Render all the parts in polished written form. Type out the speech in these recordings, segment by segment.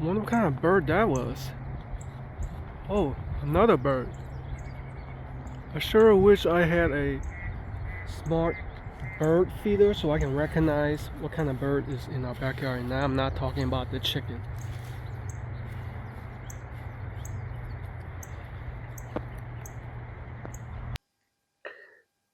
I wonder what kind of bird that was. Oh, another bird. I sure wish I had a smart bird feeder so I can recognize what kind of bird is in our backyard. And now I'm not talking about the chicken.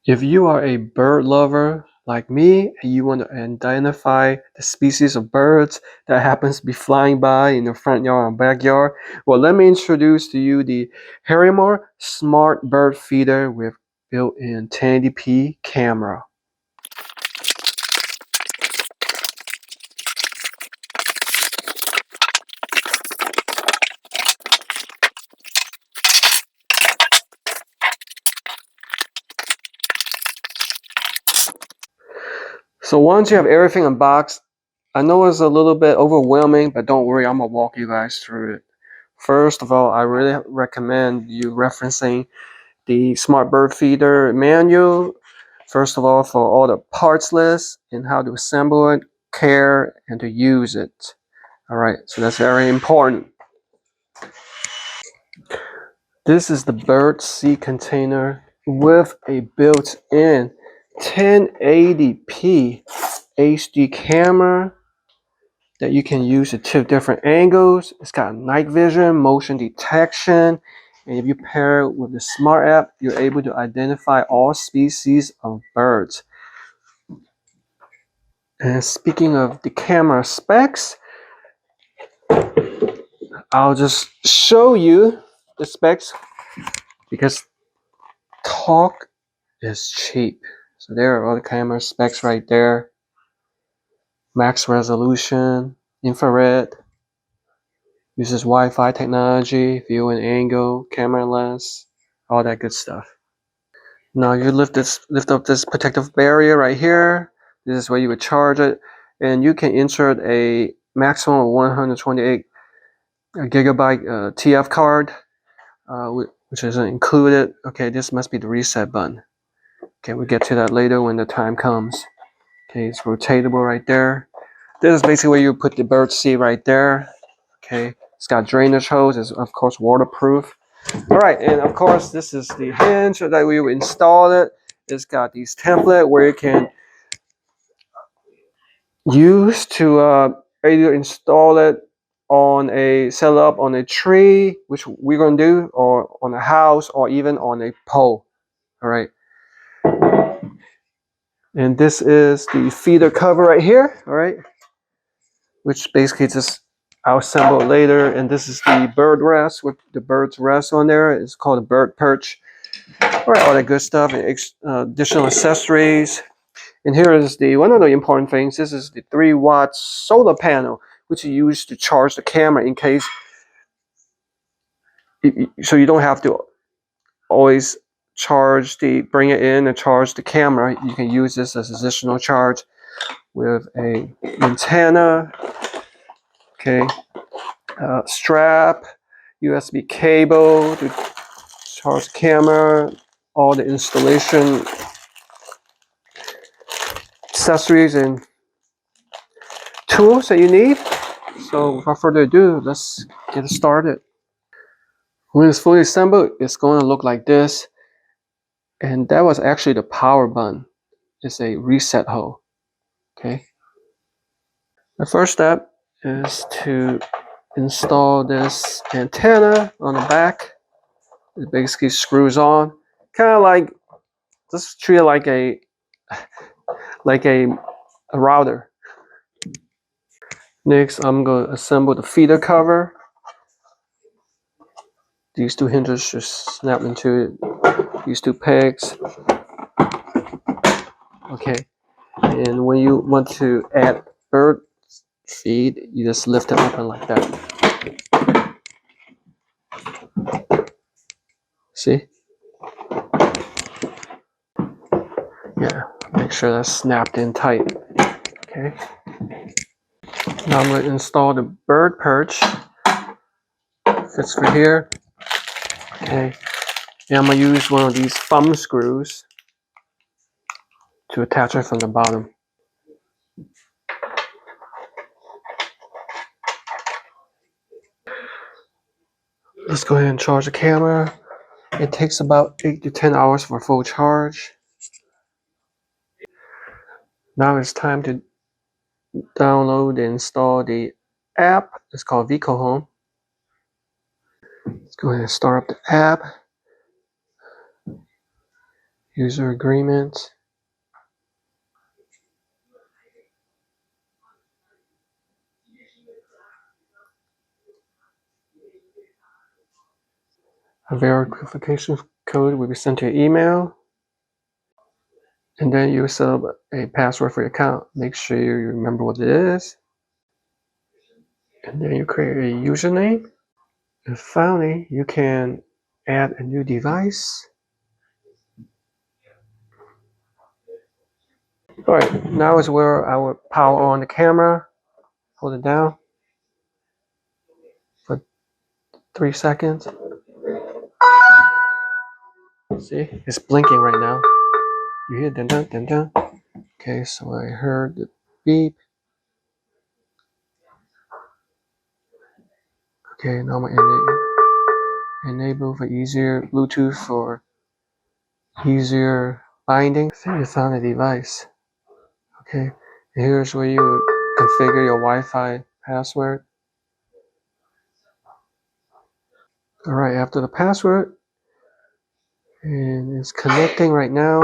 If you are a bird lover like me and you want to identify the species of birds that happens to be flying by in the front yard or backyard, well, let me introduce to you the HARYMOR Smart Bird Feeder with built-in 1080p camera. So once you have everything unboxed, I know it's a little bit overwhelming, but don't worry, I'm gonna walk you guys through it. First of all, I really recommend you referencing the Smart Bird Feeder manual. First of all, for all the parts list and how to assemble it, care, and to use it. All right, so that's very important. This is the bird seed container with a built-in 1080p HD camera that you can use at 2 different angles. It's got night vision, motion detection, and if you pair it with the Smart app, you're able to identify all species of birds. And speaking of the camera specs, I'll just show you the specs because talk is cheap. So there are all the camera specs right there. Max resolution, infrared, uses Wi-Fi technology, view and angle, camera lens, all that good stuff. Now you lift up this protective barrier right here. This is where you would charge it, and you can insert a maximum of 128 gigabyte TF card, which isn't included. Okay, this must be the reset button. Okay, we'll get to that later when the time comes. Okay, it's rotatable right there. This is basically where you put the bird seed right there. Okay, it's got drainage hose. It's of course waterproof. All right, and of course this is the hinge that we will install it. It's got these template where you can use to either install it on a set up on a tree, which we're gonna do, or on a house, or even on a pole. All right. And this is the feeder cover right here. All right. Which basically just I'll assemble it later. And this is the bird rest with the bird's rest on there. It's called a bird perch. All right, all that good stuff and additional accessories. And here is the one of the important things. This is the 3-watt solar panel, which you use to charge the camera in case, so you don't have to always bring it in and charge the camera. You can use this as additional charge with a antenna, okay, strap, USB cable to charge the camera, all the installation accessories and tools that you need. So without further ado, let's get it started. When it's fully assembled, it's going to look like this. And that was actually the power button. It's a reset hole. Okay. The first step is to install this antenna on the back. It basically screws on, kind of like, just treat it like a router. Next, I'm going to assemble the feeder cover. These 2 hinges just snap into it. These 2 pegs. Okay. And when you want to add bird feed, you just lift it open like that. See? Yeah, make sure that's snapped in tight. Okay. Now I'm going to install the bird perch. Fits for here. Okay. And I'm going to use one of these thumb screws to attach it from the bottom. Let's go ahead and charge the camera. It takes about 8 to 10 hours for full charge. Now it's time to download and install the app. It's called Vico Home. Let's go ahead and start up the app. User agreement. A verification code will be sent to your email. And then you set up a password for your account. Make sure you remember what it is. And then you create a username. And finally, you can add a new device. Alright, now is where I will power on the camera. Hold it down for 3 seconds. See, it's blinking right now. You hear dun dun dun dun. Okay, so I heard the beep. Okay, now I'm gonna enable for easier Bluetooth for easier binding. I think you found a device. Okay, here's where you configure your Wi-Fi password. Alright, after the password, and it's connecting right now.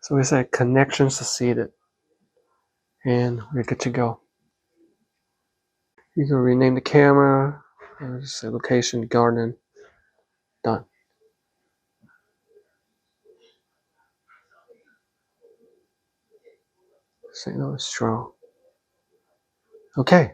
So we say connection succeeded, and we're good to go. You can rename the camera, or just say location, garden, done. Signal is strong. Okay,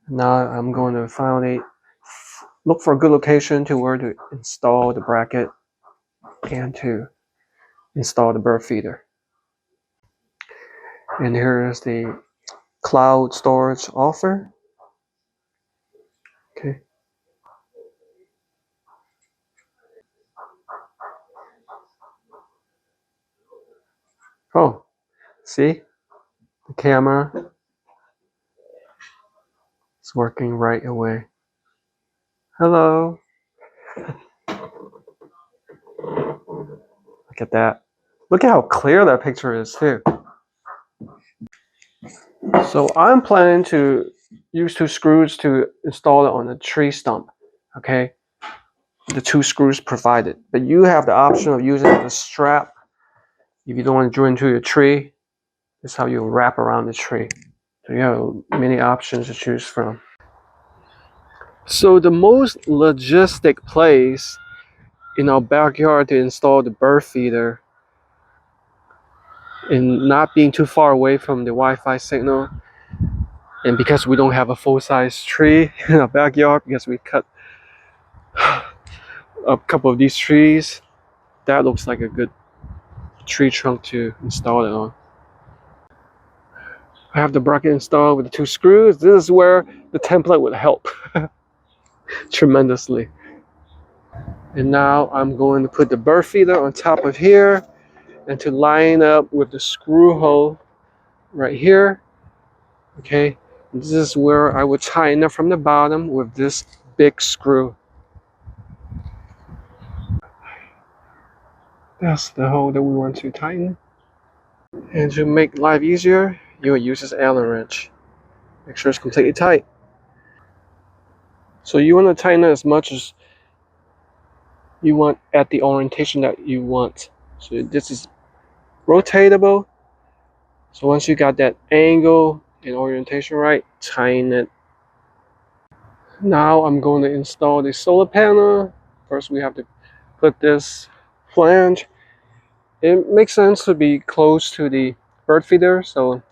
now I'm going to finally look for a good location to where to install the bracket and to install the bird feeder. And here is the cloud storage offer. Okay. Oh, see? The camera is working right away. Hello. Look at that. Look at how clear that picture is too. So I'm planning to use 2 screws to install it on a tree stump. Okay. The 2 screws provided. But you have the option of using the strap if you don't want to drill into your tree. This is how you wrap around the tree. So you have many options to choose from. So the most logistic place in our backyard to install the bird feeder and not being too far away from the Wi-Fi signal, and because we don't have a full-size tree in our backyard because we cut a couple of these trees, that looks like a good tree trunk to install it on. I have the bracket installed with the 2 screws. This is where the template would help tremendously. And now I'm going to put the bird feeder on top of here and to line up with the screw hole right here. Okay, this is where I would tighten up from the bottom with this big screw. That's the hole that we want to tighten. And to make life easier, you will use this Allen wrench. Make sure it's completely tight. So you want to tighten it as much as you want at the orientation that you want. So this is rotatable. So once you got that angle and orientation right, tighten it. Now I'm going to install the solar panel. First we have to put this flange. It makes sense to be close to the bird feeder, so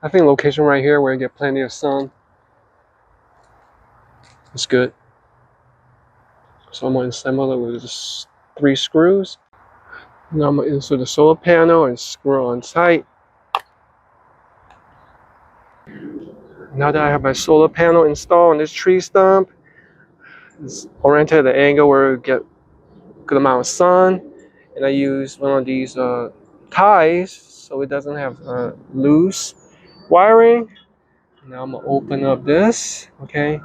I think location right here where you get plenty of sun is good. So I'm going to assemble it with just 3 screws. Now I'm going to insert the solar panel and screw on tight. Now that I have my solar panel installed on this tree stump, it's oriented at the angle where you get a good amount of sun. And I use one of these ties so it doesn't have loose wiring. Now I'm gonna open up this, okay?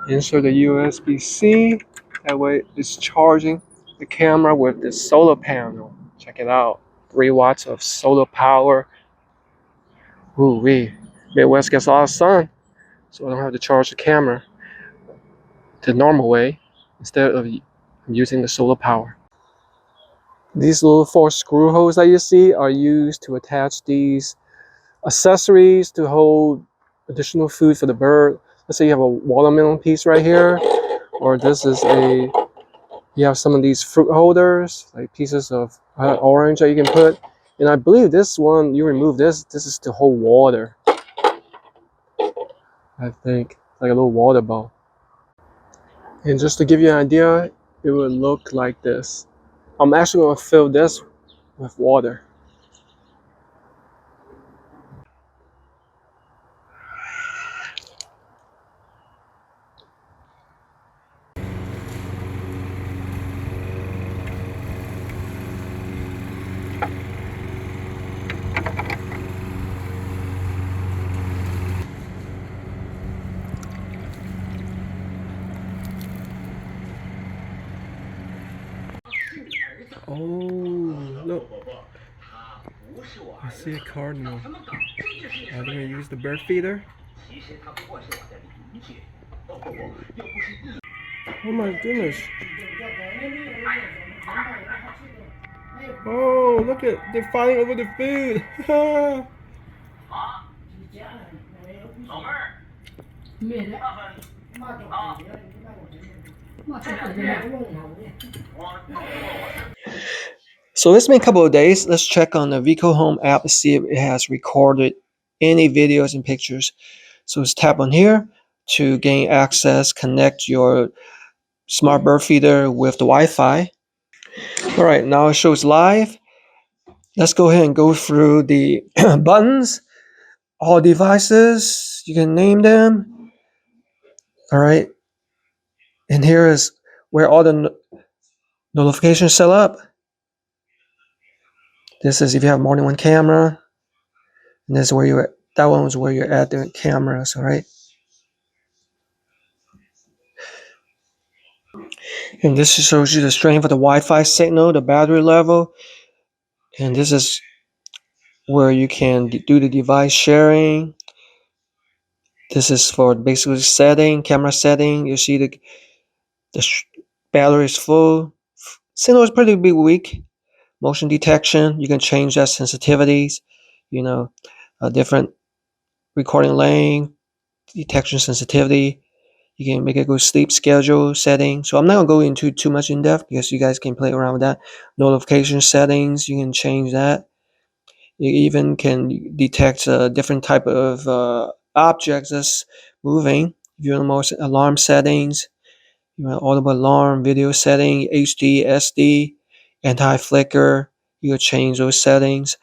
Insert the USB-C. That way it's charging the camera with the solar panel. Check it out. 3 watts of solar power. Ooh wee. Midwest gets a lot of sun, so I don't have to charge the camera the normal way instead of using the solar power. These little 4 screw holes that you see are used to attach these accessories to hold additional food for the bird. Let's say you have a watermelon piece right here, or this is you have some of these fruit holders, like pieces of orange that you can put. And I believe this one, you remove this is to hold water. I think, like a little water bowl. And just to give you an idea, it would look like this. I'm actually going to fill this with water. Oh, look. I see a cardinal. Are they going to use the bird feeder? Oh my goodness. Oh, look at, they're fighting over the food. So it's been a couple of days. Let's check on the Vico Home app to see if it has recorded any videos and pictures. So let's tap on here to gain access, connect your smart bird feeder with the Wi-Fi. All right, now it shows live. Let's go ahead and go through the buttons. All devices, you can name them. All right, and here is where all the notifications set up. This is if you have more than one camera, and this is where you're. That one was where you're at the cameras. All right, and this shows you the strength of the Wi-Fi signal, the battery level, and this is where you can do the device sharing. This is for basically setting, camera setting. You see the battery is full. Signal is pretty big weak. Motion detection, you can change that sensitivities. You know, different recording length, detection sensitivity. You can make a good sleep schedule setting. So I'm not gonna go into too much in depth because you guys can play around with that. Notification settings, you can change that. You even can detect a different type of objects that's moving. If you're in the most alarm settings, you know, audible alarm, video setting, HD, SD, anti-flicker. You can change those settings.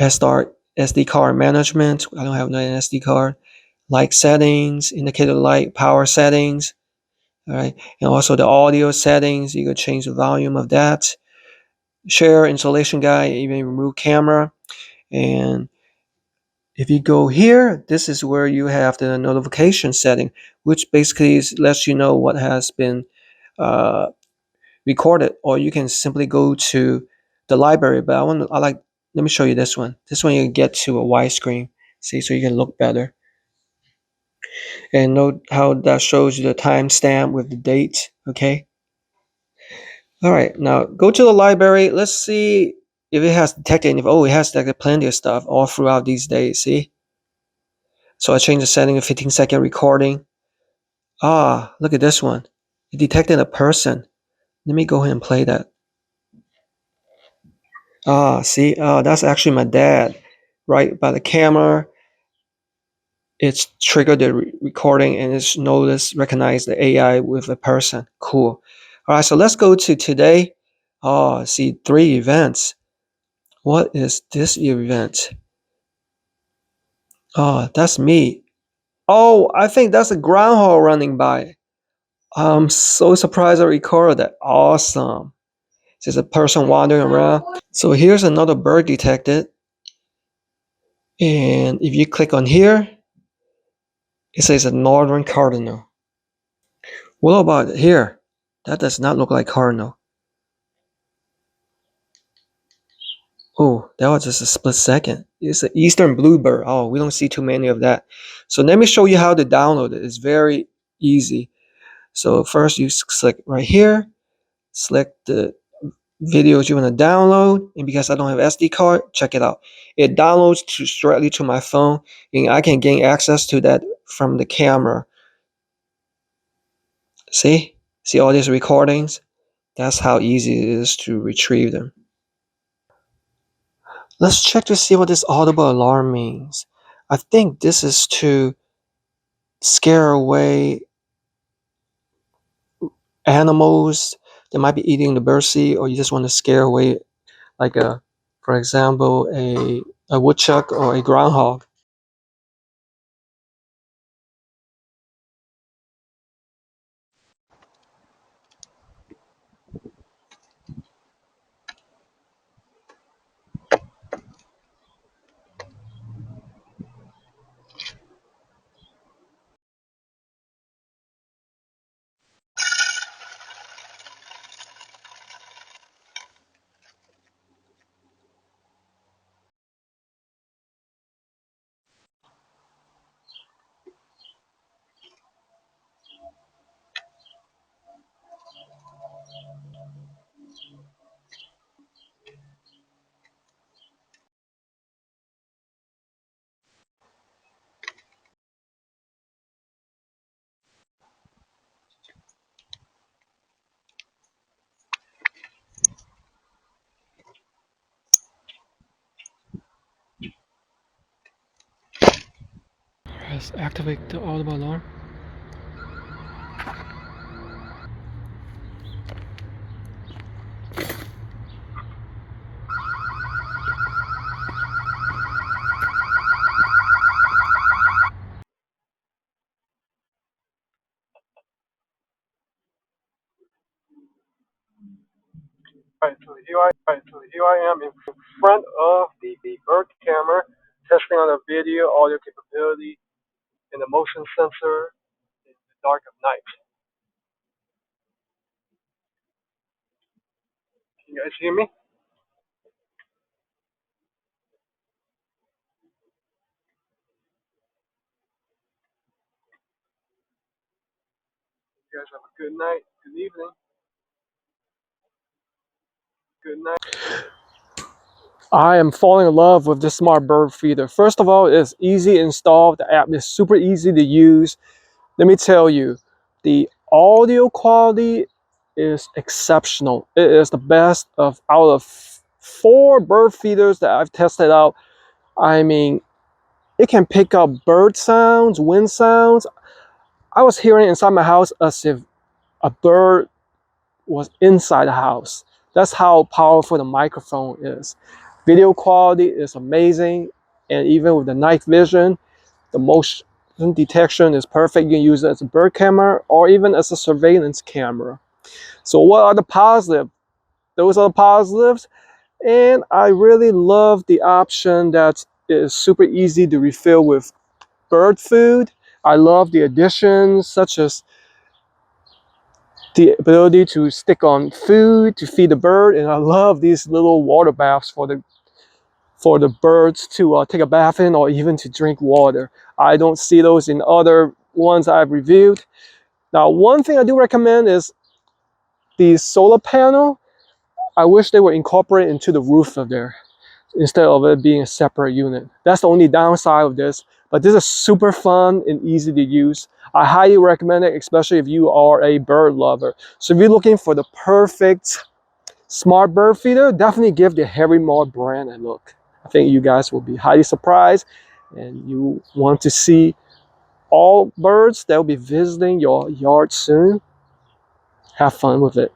SD card management. I don't have an SD card. Light settings, indicator light, power settings. All right, and also the audio settings. You can change the volume of that. Share installation guide, even remove camera. And if you go here, this is where you have the notification setting, which basically lets you know what has been uh, recorded, or you can simply go to the library. But let me show you this one. This one you can get to a widescreen, see, so you can look better. And note how that shows you the timestamp with the date, okay? All right, now go to the library. Let's see if it has detected any. Oh, it has detected plenty of stuff all throughout these days, see? So I changed the setting to 15-second recording. Ah, look at this one. It detected a person. Let me go ahead and play that. Ah, see, that's actually my dad. Right by the camera, it's triggered the recording and it's recognized the AI with a person. Cool. All right, so let's go to today. Oh, see, 3 events. What is this event? Oh, that's me. Oh, I think that's a groundhog running by. I'm so surprised I recorded that. Awesome. There's a person wandering around. So here's another bird detected. And if you click on here, it says a northern cardinal. What about here? That does not look like cardinal. Oh, that was just a split second. It's an eastern bluebird. Oh, we don't see too many of that. So let me show you how to download it. It's very easy. So first you select right here, select the videos you want to download, and because I don't have SD card, check it out. It downloads directly to my phone, and I can gain access to that from the camera. See all these recordings? That's how easy it is to retrieve them. Let's check to see what this audible alarm means. I think this is to scare away animals that might be eating the birdseed, or you just want to scare away, like for example, a woodchuck or a groundhog. Let's activate the audible alarm. Right, so here I am in front of the bird camera, testing on the video, audio capability, and the motion sensor in the dark of night. Can you guys hear me? You guys have a good night, good evening, good night. I am falling in love with this smart bird feeder. First of all, it's easy to install. The app is super easy to use. Let me tell you, the audio quality is exceptional. It is the best out of 4 bird feeders that I've tested out. I mean, it can pick up bird sounds, wind sounds. I was hearing inside my house as if a bird was inside the house. That's how powerful the microphone is. Video quality is amazing, and even with the night vision, the motion detection is perfect. You can use it as a bird camera or even as a surveillance camera. So what are the positives? Those are the positives. And I really love the option that is super easy to refill with bird food. I love the additions such as the ability to stick on food to feed the bird, and I love these little water baths for the birds to take a bath in, or even to drink water. I don't see those in other ones I've reviewed. Now, one thing I do recommend is the solar panel. I wish they were incorporated into the roof of there instead of it being a separate unit. That's the only downside of this, but this is super fun and easy to use. I highly recommend it, especially if you are a bird lover. So if you're looking for the perfect smart bird feeder, definitely give the HARYMOR brand a look. I think you guys will be highly surprised, and you want to see all birds that will be visiting your yard soon. Have fun with it.